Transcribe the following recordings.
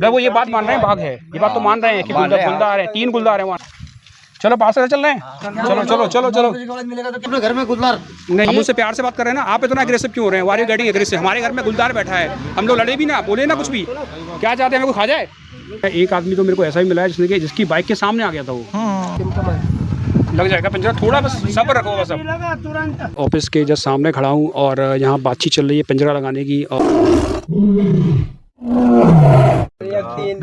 वो ये बात मान रहे हैं बाघ है, ये बात तो मान रहे हैं कि गुलदार है, 3 गुलदार है वहाँ। चलो पास से चल रहे हैं, चलो चलो चलो चलो। अपने घर में गुलदार नहीं, हम उससे प्यार से बात कर रहे हैं ना, आप इतना एग्रेसिव क्यों हो रहे हैं? वारी गेटिंग एग्रेसिव। हमारे घर में गुलदार बैठा है, हम लोग लड़े भी ना, बोले ना कुछ भी। क्या चाहते हैं, मेरे को खा जाए? एक आदमी तो मेरे को ऐसा ही मिला है जिसकी बाइक के सामने आ गया था वो। लग जाएगा पंजरा, थोड़ा बस सब्र रखो बस। अब ऑफिस के जस्ट सामने खड़ा हूँ और यहाँ बातचीत चल रही है पंजरा लगाने की। और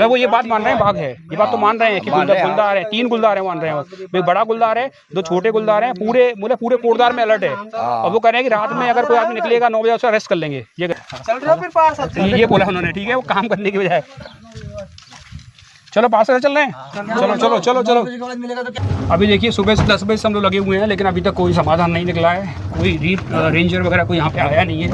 वो ये बात मान रहे हैं बाघ है, ये बात तो मान रहे हैं कि गुलदार है, 3 गुलदार है मान रहे हैं। एक बड़ा गुलदार है, 2 छोटे गुलदार हैं, पूरे कोटदार में अलर्ट है। और वो कह रहे हैं कि रात में अगर कोई आदमी निकलेगा 9 बजे उसे अरेस्ट कर लेंगे। ये बोला उन्होंने, ठीक है, वो काम करने की बजाय। चलो पास से चल रहे हैं, चलो चलो चलो चलो। अभी देखिए सुबह से 10 बजे से हम लोग लगे हुए हैं, लेकिन अभी तक कोई समाधान नहीं निकला है। कोई रेंजर वगैरह कोई यहाँ पे आया नहीं है।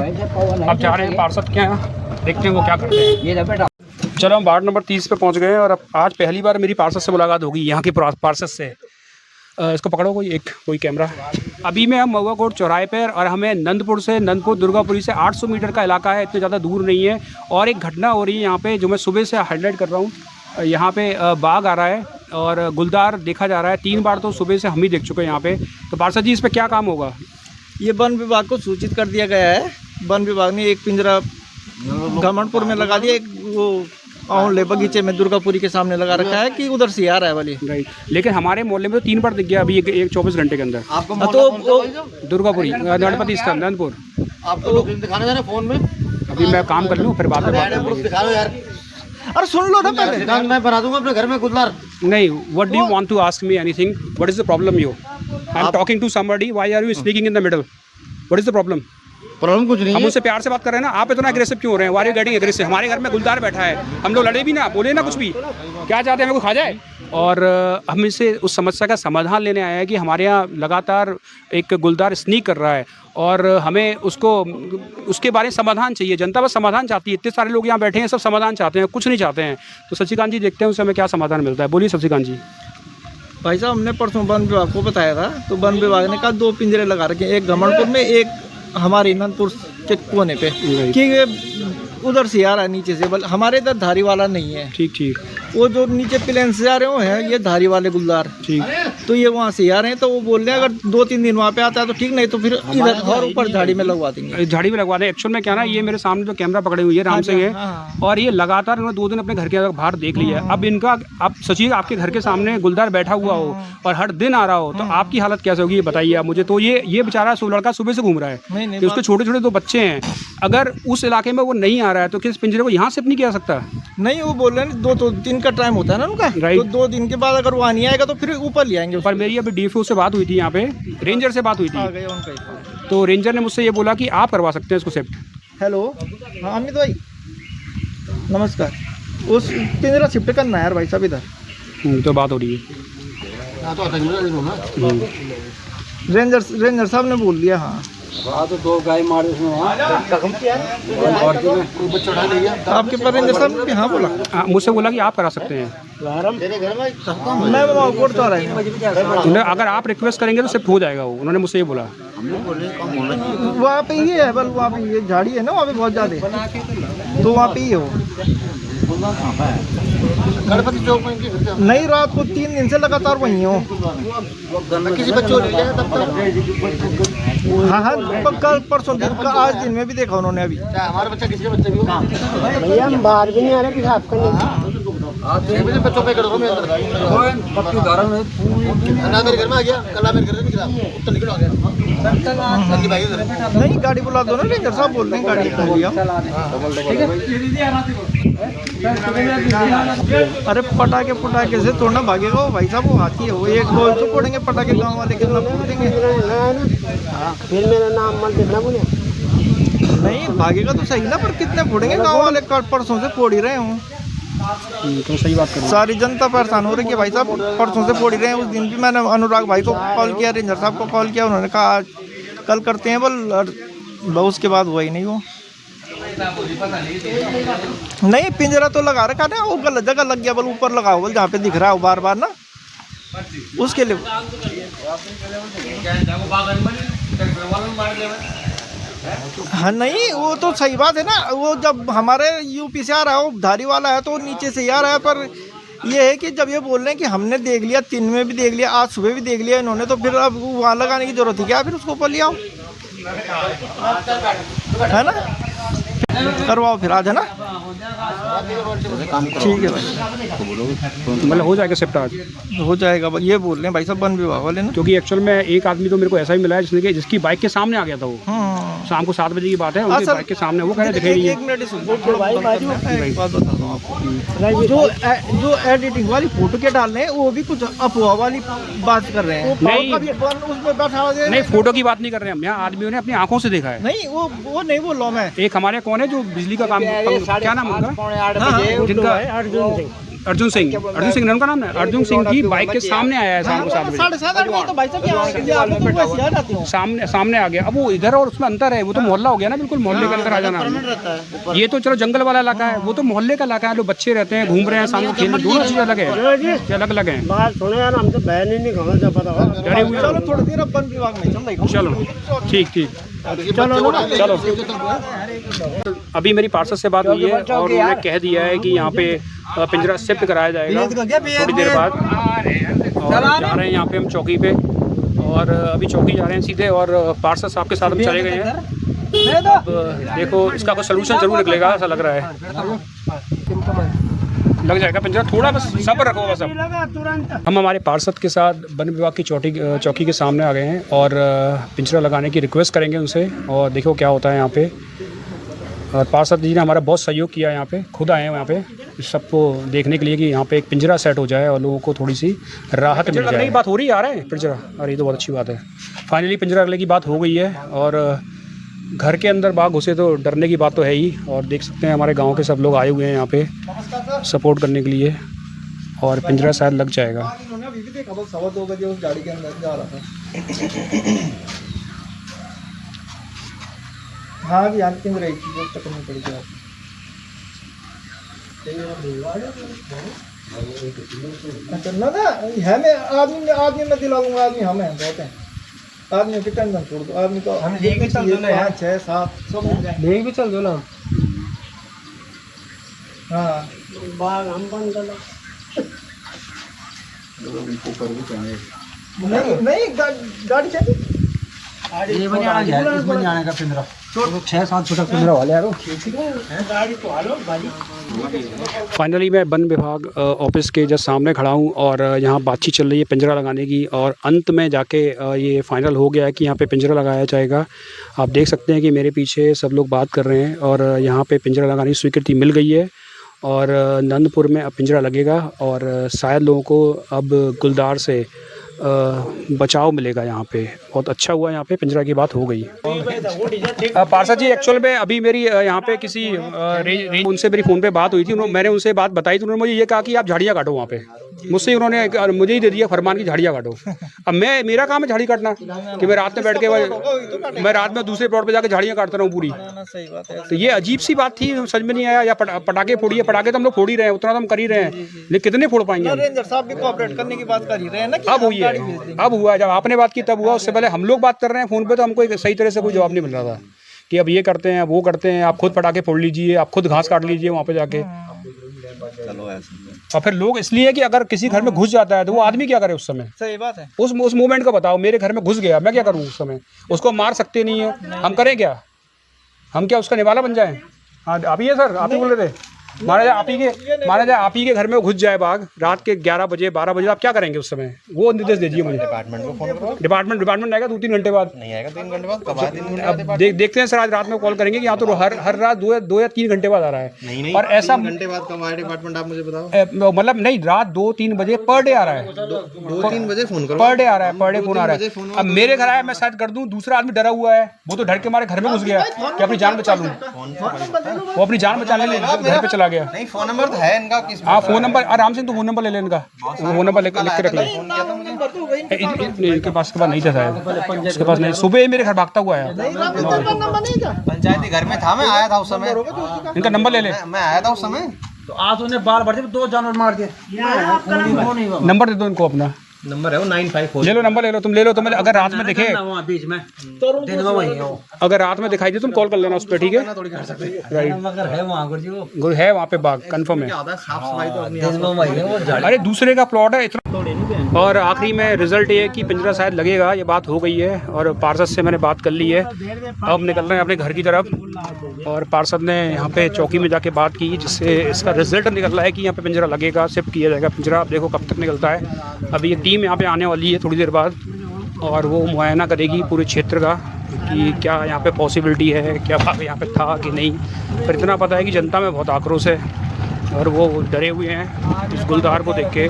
अब जा रहे हैं पार्षद के यहाँ, देखते हैं वो क्या करते हैं। चलो हम वार्ड नंबर 30 पे पहुँच गए हैं और अब आज पहली बार मेरी पार्षद से मुलाकात होगी, यहाँ के पार्षद से। इसको पकड़ो कोई कैमरा। अभी मैं हम महुआ कोट चौराहे पर, और हमें नंदपुर दुर्गापुरी से 800 मीटर का इलाका है, इतने ज़्यादा दूर नहीं है। और एक घटना हो रही है यहाँ पे जो मैं सुबह से हाईलाइट कर रहा हूँ। यहाँ पे बाघ आ रहा है और गुलदार देखा जा रहा है। 3 बार तो सुबह से हम ही देख चुके हैं यहाँ पे। तो पार्षद जी, इस पे क्या काम होगा? ये वन विभाग को सूचित कर दिया गया है। वन विभाग ने एक पिंजरा घमंडपुर में लगा दिया, एक वो आंवले बगीचे में दुर्गापुरी के सामने लगा रखा है कि उधर से आ रहा है वाली। राइट, लेकिन हमारे मोहल्ले में तो 3 बार दिख गया अभी एक 24 घंटे के अंदर। आपको तो दुर्गापुरी गणपति स्थल नंदपुर। आपको दिखाने जाना फोन में। अभी मैं काम कर लूँ, फिर बाद में दिखा लो यार। अरे सुन लो ना पहले, मैं बना दूंगा अपने घर में गुलदार। नहीं, what do you want to ask me anything? What is the problem? I am talking to somebody, why are you speaking in the middle? What is the problem? Problem कुछ नहीं हम है। उससे प्यार से बात कर रहे हैं ना, आप इतना एग्रेसिव क्यों हो रहे हैं? वारी गेटिंग एग्रेसिव। हमारे घर में गुलदार बैठा है, हम लोग लड़े भी ना, बोले ना कुछ भी। क्या चाहते हैं, मेरे को खा जाए? और हम इससे उस समस्या का समाधान लेने आए हैं कि हमारे यहाँ लगातार एक गुलदार स्नीक कर रहा है और हमें उसके बारे में समाधान चाहिए। जनता बस समाधान चाहती है। इतने सारे लोग यहाँ बैठे हैं, सब समाधान चाहते हैं, कुछ नहीं चाहते हैं। तो शशिकांत जी, देखते हैं उससे हमें क्या समाधान मिलता है। बोलिए शशिकांत जी। भाई साहब, हमने परसों वन विभाग को बताया था, तो वन विभाग ने कहा 2 पिंजरे लगा रखे हैं, एक घमंडपुर में, एक हमारे नंदपुर के कोने पे, कि उधर से आ रहा है नीचे से। बल हमारे इधर धारी वाला नहीं है। ठीक ठीक। वो जो नीचे प्लेन से आ रहे हो हैं, ये धारी वाले गुलदार। ठीक। तो ये वहाँ से आ रहे हैं, तो वो बोल रहे हैं अगर 2-3 दिन वहाँ पे आता है तो ठीक, नहीं तो फिर इधर और ऊपर झाड़ी में लगवा देंगे। झाड़ी में लगवा दें। एक्चुअल में क्या ना, ये मेरे सामने जो कैमरा पकड़े हुए हैं राम सिंह है, और ये लगातार इन्होंने 2 दिन अपने घर के बाहर देख लिया है। अब इनका, आप सोचिए आपके घर के सामने गुलदार बैठा हुआ हो और हर दिन आ रहा हो, तो आपकी हालत कैसे होगी ये बताइए आप मुझे। तो ये बेचारा लड़का सुबह से घूम रहा है, उसके छोटे छोटे 2 बच्चे हैं। अगर उस इलाके में वो नहीं आ रहा है तो किस पिंजरे को यहाँ से नहीं किया सकता? नहीं, वो बोल रहे हैं 2 दिन का टाइम होता है ना उनका। तो 2 दिन के बाद अगर वो नहीं आएगा तो फिर ऊपर ले आएंगे। पर मेरी अभी डीएफओ से बात हुई थी, यहाँ पे रेंजर से बात हुई थी, तो रेंजर ने मुझसे ये बोला कि आप करवा सकते हैं इसको शिफ्ट। हेलो, हाँ अमित भाई, नमस्कार। उस पिंजरा शिफ्ट करना है यार भाई साहब इधर। तो बात हो रही है। रेंजर साहब ने बोल दिया। हाँ, तो 2 गाय मारे उसमें। आपके पर रेंजर साहब ने हाँ बोला, मुझसे बोला कि आप करा सकते हैं। मैं कोट चाह रहा हूँ। अगर आप रिक्वेस्ट करेंगे तो शिफ्ट हो जाएगा वो, उन्होंने मुझसे ये बोला। वहाँ पे ये है, बल वहाँ पे ये झाड़ी है ना, वहाँ पे बहुत ज़्यादा, तो वहाँ पे ही है वो। गणपति चौक में नहीं, रात को 3 दिन से लगातार वहीं हो। किसी बच्चों ले जाए तब तक। हाँ, कल परसों दिन का, आज दिन में भी देखा उन्होंने। अभी हमारे बच्चा किसी के बच्चे भी हो भैया, हम बाहर भी नहीं आ रहे कि साफ करने। 6 बजे बच्चों पे करो। मैं अंदर पक्की उदाहरण है। ना मेरे घर में आ गया, कल मेरे घर में निकला, उत्तर निकल आ गया। नहीं, गाड़ी बुला दो ना, रेंजर साहब बोल रहे हैं गाड़ी बुला लिया। अरे पटाखे से थोड़ा भागेगा वो भाई साहब, वो हाथी है वो। एक गोल तो फोड़ेंगे पटाखे, गाँव वाले कितना फोड़ देंगे। फिर मेरा नाम मत देना मुझे। नहीं भागेगा तो सही ना, पर कितने फोड़ेंगे गाँव वाले? परसों से फोड़ ही रहे हूँ। तो सही बात कर, सारी जनता परेशान हो रही है भाई साहब, परसों से फोड़ ही रहे हैं। उस दिन भी मैंने अनुराग भाई को कॉल किया, रेंजर साहब को कॉल किया, उन्होंने कहा आज कल करते हैं, बल उसके बाद हुआ ही नहीं वो। नहीं, पिंजरा तो लगा रखा ना, वो गलत जगह लग गया, बल ऊपर लगाओ, बल जहाँ पे दिख रहा है बार बार ना, उसके लिए। हाँ नहीं, वो तो सही बात है ना। वो जब हमारे यूपी से आ रहा है, वो धारी वाला है, तो नीचे से ही आ रहा है। पर ये है कि जब ये बोल रहे हैं कि हमने देख लिया, 3 में भी देख लिया, आज सुबह भी देख लिया इन्होंने, तो फिर अब वहाँ लगाने की जरूरत है क्या? फिर उसको ऊपर ले आओ, है ना, करवाओ फिर आज, है ना। ठीक है भाई, मतलब हो जाएगा शिफ्ट आज? हो जाएगा। ये बोल रहे हैं भाई साहब वन विभाग वाले ना, क्योंकि एक्चुअल में एक आदमी तो मेरे को ऐसा ही मिला है जिसकी बाइक के सामने आ गया था। वो शाम को 7 बजे की बात है, उनकी बाइक के सामने। वो कह रहे दिखाई नहीं है। एक मिनट एक बात बताता हूँ आपको, जो एडिटिंग वाली फोटो के डाल रहे हैं वो भी कुछ अफवाह वाली बात कर रहे हैं। नहीं, उसमें बैठा नहीं, फोटो की बात नहीं कर रहे हैं हम। यहाँ आदमियों ने अपनी आंखों से देखा है। नहीं, वो नहीं बोल रहा हूँ मैं। एक हमारे कौन है जो बिजली का काम, क्या नाम उनका, जिनका अर्जुन सिंह ने उनका नाम है। अर्जुन सिंह की बाइक के सामने आया है शाम को 7 बजे, 7:30 तो भाई साहब सामने आ गया। अब वो इधर और उसमें अंतर है। वो तो मोहल्ला हो गया ना, बिल्कुल मोहल्ले के अंदर आ जाना। ये तो चलो जंगल वाला इलाका है, वो तो मोहल्ले का इलाका है। लोग बच्चे रहते हैं, घूम रहे हैं, शाम को खेल, दोनों चीज़ अलग है, अलग अलग है। बात सुनो यार, हम तो बहन ही नहीं खबर पता हो। डरे हुए। चलो थोड़ी देर वन विभाग में चलो, ठीक। चलो। अभी मेरी पार्षद से बात हुई है और उन्होंने कह दिया है कि यहाँ पे पिंजरा शिफ्ट कराया जाएगा थोड़ी देर बाद। और जा रहे हैं यहाँ पे हम चौकी पे, और अभी चौकी जा रहे हैं सीधे, और पार्षद साहब के साथ हम चले गए हैं। अब देखो इसका कोई सलूशन जरूर निकलेगा, ऐसा लग रहा है। लग जाएगा पिंजरा, थोड़ा बस सब्र रखो बस। अब हम हमारे पार्षद के साथ वन विभाग की चौकी के सामने आ गए हैं और पिंजरा लगाने की रिक्वेस्ट करेंगे उनसे, और देखो क्या होता है यहाँ पे। और पार्षद जी ने हमारा बहुत सहयोग किया, यहाँ पे खुद आए हैं यहाँ पे सबको देखने के लिए कि यहाँ पे एक पिंजरा सेट हो जाए और लोगों को थोड़ी सी राहत मिल जाए। बात हो रही है, आ रहे हैं पिंजरा, अरे ये तो बहुत अच्छी बात है। फाइनली पिंजरा लगने की बात हो गई है, और घर के अंदर बाघ घुसे तो डरने की बात तो है ही। और देख सकते हैं हमारे गांव के सब लोग आए हुए हैं यहाँ पे सपोर्ट करने के लिए, और पिंजरा शायद लग जाएगा। हाँ भी यार पिंजरा एक चीज़ तक करनी पड़ेगी। अच्छा ना हमें आदमी मैं दिला दूंगा। आदमी हमें बहुत है, आदमी की टेंशन छोड़ दो। आदमी तो हमें लेके चल दो ना, 5, 6, 7 सब लेके भी चल दो ना। हाँ बाग हम बंद कर लो। नहीं गाड़ी चाहिए। ये बन जाने का पिंजरा 6-7 छोटा पिंजरा वाले यार गाड़ी तो हालो भाई। फाइनली मैं वन विभाग ऑफिस के जस्ट सामने खड़ा हूँ, और यहाँ बातचीत चल रही है पिंजरा लगाने की, और अंत में जाके ये फाइनल हो गया है कि यहाँ पे पिंजरा लगाया जाएगा। आप देख सकते हैं कि मेरे पीछे सब लोग बात कर रहे हैं, और यहाँ पे पिंजरा लगाने की स्वीकृति मिल गई है, और नंदपुर में अब पिंजरा लगेगा, और शायद लोगों को अब गुलदार से बचाव मिलेगा। यहाँ पे बहुत अच्छा हुआ, यहाँ पे पिंजरा की बात हो गई। पार्षद जी एक्चुअल में अभी मेरी यहाँ पे किसी उनसे मेरी फ़ोन पे बात हुई थी, मैंने उनसे बात बताई तो उन्होंने मुझे ये कहा कि आप झाड़ियाँ काटो वहाँ पे। मुझसे उन्होंने मुझे ही दे दिया फरमान की झाड़ियाँ काटो। अब मेरा काम है झाड़ी काटना, कि मैं रात में बैठ के मैं रात में दूसरे प्लॉट पे जाकर झाड़ियाँ काटता रहा हूँ पूरी। तो ये अजीब सी बात थी, समझ में नहीं आया। या पटाखे फोड़िए, पटाखे तो हम लोग फोड़ ही रहे हैं, उतना तो हम कर ही रहे हैं, लेकिन कितने फोड़ पाएंगे। रेंजर साहब भी कोऑपरेट करने की बात कर ही रहे हैं ना। अब हुई है, अब हुआ, जब आपने बात की तब हुआ। उससे पहले हम लोग बात कर रहे हैं फ़ोन पे, तो हमको एक सही तरह से कोई जवाब नहीं मिल रहा था कि अब ये करते हैं, वो करते हैं, आप खुद पटाखे फोड़ लीजिए, आप खुद घास काट लीजिए वहाँ पे जाके। और फिर लोग इसलिए कि अगर किसी घर में घुस जाता है तो वो आदमी क्या करे उस समय। सही बात है। उस मूवमेंट का बताओ, मेरे घर में घुस गया, मैं क्या करूँ उस समय? उसको मार सकते नहीं है, हम करें क्या? हम क्या उसका निवाला बन जाएं? हाँ आप ही है सर, आप ही बोल रहे थे। माना जाए आप ही के घर में घुस जाए बाघ रात के 11 बजे 12 बजे, आप क्या करेंगे उस समय? वो निर्देश दीजिए मुझे। डिपार्टमेंट को फोन करो। डिपार्टमेंट आएगा 2-3 घंटे बाद। नहीं आएगा 3 घंटे बाद, कब आए 3 घंटे बाद? देखते हैं सर, आज रात में कॉल करेंगे कि यहाँ तो हर रात 2 या 3 घंटे बाद आ रहा है। नहीं, और ऐसा 3 घंटे बाद कब आए डिपार्टमेंट, आप मुझे बताओ। मतलब नहीं, रात 2-3 बजे पर डे आ रहा है। 2-3 बजे फोन करो, पर डे आ रहा है, पर डे फोन आ रहा है। अब मेरे घर आया, मैं शायद कर दूं, दूसरा आदमी डरा हुआ है, वो तो डर के मारे घर में घुस गया कि अपनी जान बचा लूं। वो अपनी जान बचाने के लिए घर पे चला गया। नहीं फोन नंबर तो है इनका, किस? हाँ फोन नंबर आराम से, तो फोन नंबर ले ले इनका, फोन नंबर लिख के रख ले। इनके पास नहीं था शायद, इसके पास नहीं। सुबह मेरे घर भागता हुआ आया। पंचायती घर में था, मैं आया था उस समय। इनका नंबर ले ले, मैं आया था उस समय। तो आज उन्हें बाल भर दिए, 2 जानवर मार दिए। नंबर दे दो इनको अपना। नंबर है वो 95 ले लो नंबर, ले लो तुम, ले लो तुम। अगर रात में दिखे, बीच में दिन में वही है वो, अगर रात में दिखाई दे तुम कॉल कर लेना उस पर, ठीक है? राइट, मगर है वहाँ गुरुजी वो गुरु है वहाँ पे बाघ, कंफर्म है। साफ सफाई तो दिन में वही है वो झाड़ी। अरे दूसरे का प्लॉट है इतना। और आखिरी में रिजल्ट ये है कि पिंजरा शायद लगेगा, ये बात हो गई है। और पार्षद से मैंने बात कर ली है, अब निकल रहे हैं अपने घर की तरफ। और पार्षद ने यहाँ पे चौकी में जाके बात की, जिससे इसका रिजल्ट निकल रहा है कि यहाँ पे पिंजरा लगेगा, शिफ्ट किया जाएगा पिंजरा। अब देखो कब तक निकलता है। अभी एक टीम यहाँ पे आने वाली है थोड़ी देर बाद, और वो मुआयना करेगी पूरे क्षेत्र का कि क्या यहाँ पे पॉसिबिलिटी है, क्या बाघ यहाँ पे था कि नहीं। पर इतना पता है कि जनता में बहुत आक्रोश है और वो डरे हुए हैं इस गुलदार को देख के।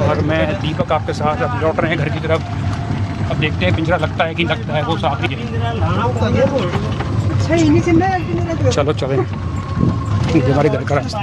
और मैं दीपक आपके साथ अब लौट रहे हैं घर की तरफ। अब देखते हैं पिंजरा लगता है कि लगता है, वो साथ ही चलो चलें, ये हमारे घर का रास्ता।